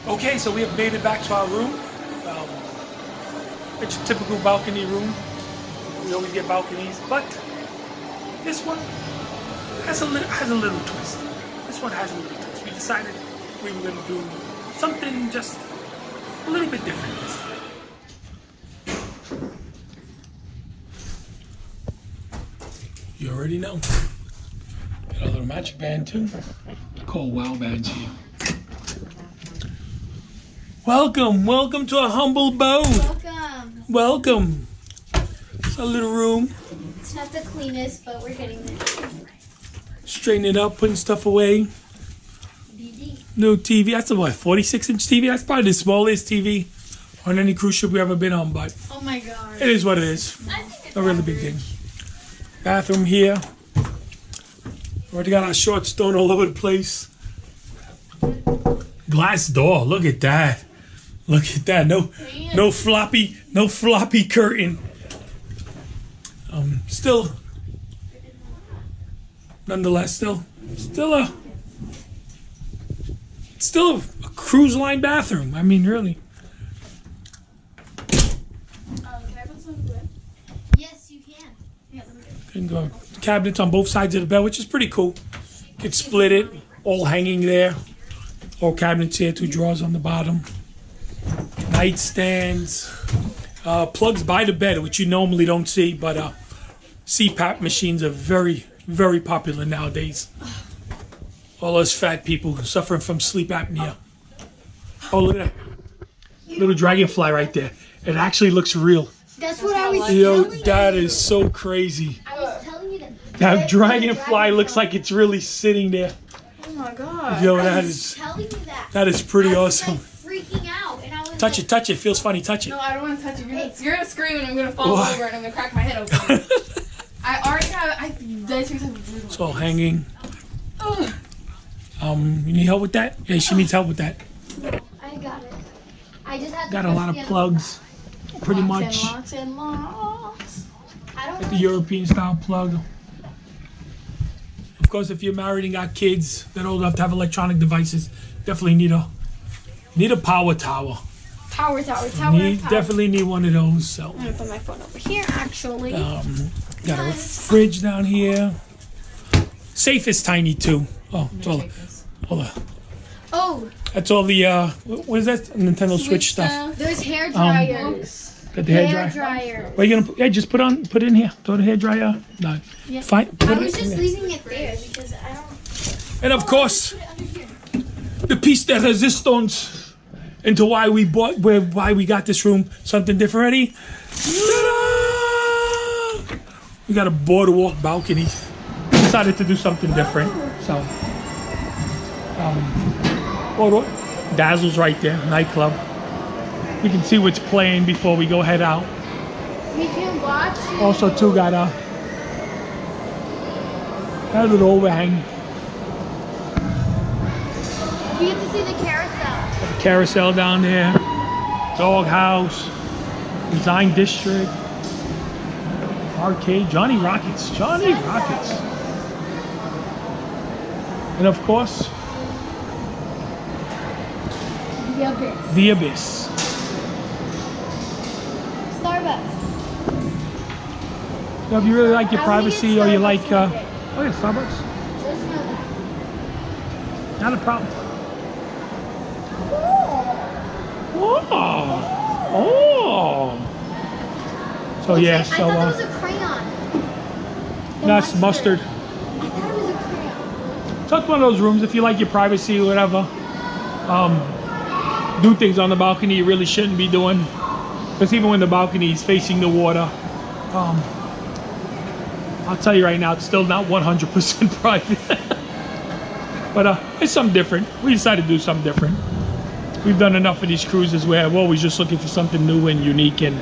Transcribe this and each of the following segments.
Okay, so we have made it back to our room. It's a typical balcony room. We always get balconies, but this one has a little twist. This one has a little twist. We decided we were going to do something just a little bit different this time. You already know. Got a little magic band too. Called Wow Bands here. Welcome to a humble abode. Welcome. It's a little room. It's not the cleanest, but we're getting there. Straighten it up, putting stuff away. BD. New TV. That's a what, 46-inch TV? That's probably the smallest TV on any cruise ship we've ever been on, but Oh my god. it is what it is. I think it's A really big thing. Bathroom here. Already got our shorts thrown all over the place. Glass door. Look at that. Look at that. No floppy curtain. Nonetheless, still a cruise line bathroom. I mean, really. Can I put some wood? Yes, you can. Yeah, let me go. Can go cabinets on both sides of the bed, which is pretty cool. Could split it, all hanging there. All cabinets here, 2 drawers on the bottom. Nightstands. Plugs by the bed, which you normally don't see, but CPAP machines are very, very popular nowadays. All us fat people suffering from sleep apnea. Oh, look at that. Little dragonfly right there. It actually looks real. That's what I was Yo, telling you. that is so crazy. I was telling you that. That dragonfly looks like it's really sitting there. Oh my god. Yo, I that was is telling you that. that is pretty I was, awesome. like, freaking out, and I was Touch it, touch it. Feels funny. Touch it. No, I don't want to touch it. You're gonna scream and I'm gonna fall What? over and I'm gonna crack my head open. I already have. It's all hanging. You need help with that? Yeah, she needs help with that. I got it. I just had to Got a press lot of the other plugs, pretty much. Locks and locks. button. I don't Got the like European style plug. Of course, if you're married and got kids that old enough to have electronic devices, definitely need a power tower. Tower. Definitely need one of those. So, I'm gonna put my phone over here actually. got a fridge down here. Safe is tiny too. Oh, it's all the. Oh, That's all the what is that? Nintendo Switch stuff. there's hair dryers. Got the hair dryer. dryer. What are you gonna put? Yeah, just put it in here. Throw the hair dryer. No, Yeah. fine. Put I it was in just there. leaving it there because I don't. And of course, the piece de resistance into why we got this room something different. Ready? Ta-da! We got a boardwalk balcony. Decided to do something different. So, boardwalk. Dazzle's right there. Nightclub. We can see what's playing before we go head out. We can watch. Also, too, got a little overhang. We get to see the carousel. Carousel down there, doghouse, design district, arcade, Johnny Rockets, and of course The abyss. the abyss. Starbucks. Now, if you really like your I wanna privacy get or you Starbucks like, one day. oh yeah, Starbucks, Just know that. not a problem. Cool. Oh. So yeah, I so thought it was a crayon. The that's mustard. I thought it was a crayon. So it's one of those rooms, if you like your privacy or whatever, do things on the balcony you really shouldn't be doing. Because even when the balcony is facing the water, I'll tell you right now, it's still not 100% private. But it's something different. We decided to do something different. We've done enough of these cruises where we're always just looking for something new and unique, and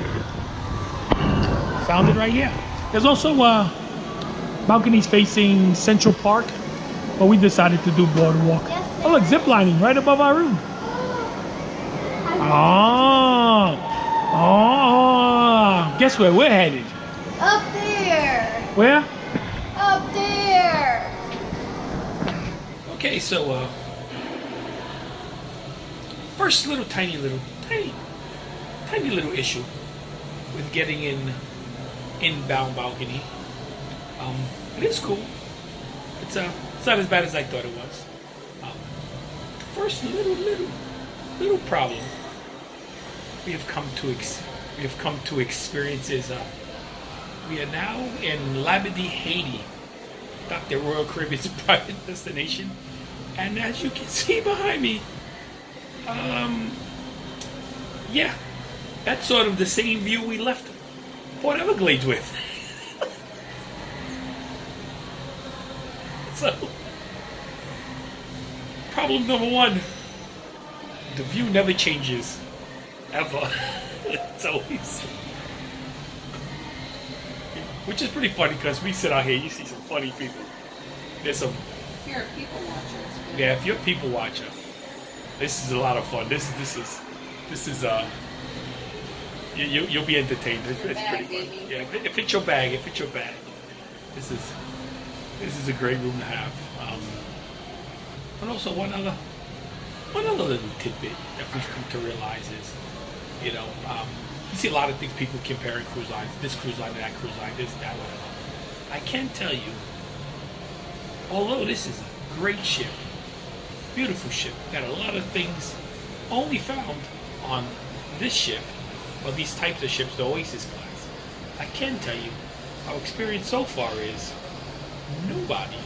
found it right here. There's also balconies facing Central Park, but we decided to do Boardwalk. Yes, Oh look, zip lining right above our room. Oh, guess where we're headed? Up there. Where? Up there. Okay, so first tiny little issue with getting inbound balcony. It is cool. It's not as bad as I thought it was. The first little problem we have come to experience is we are now in Labadee, Haiti, Dr. Royal Caribbean's private destination, and as you can see behind me, yeah, that's sort of the same view we left Port Everglades with. So, problem number one, the view never changes, ever. It's always, which is pretty funny because we sit out here, you see some funny people. There's some. If you're a people watcher. Yeah, if you're a people watcher, this is a lot of fun. This is you'll be entertained. It's pretty fun. Yeah, if it's your bag, this is a great room to have. And also one other little tidbit that we've come to realize is, you see a lot of things people comparing cruise lines. This cruise line, that cruise line, this, that, whatever. I can tell you, although this is a great ship, beautiful ship, got a lot of things only found on this ship, or these types of ships, the Oasis class. I can tell you, our experience so far is nobody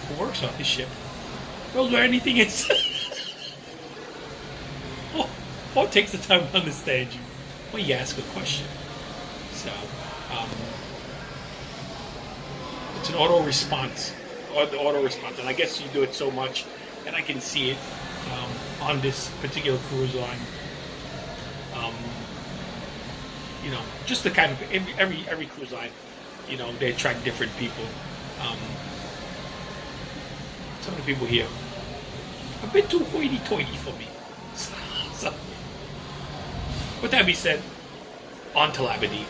who works on this ship knows where anything is. or takes the time to understand you when you ask a question. So, it's an auto response, and I guess you do it so much, and I can see it on this particular cruise line. Just the kind of every cruise line, they attract different people. Some of the people here a bit too hoity-toity for me. So, with that being said, on to Labadee.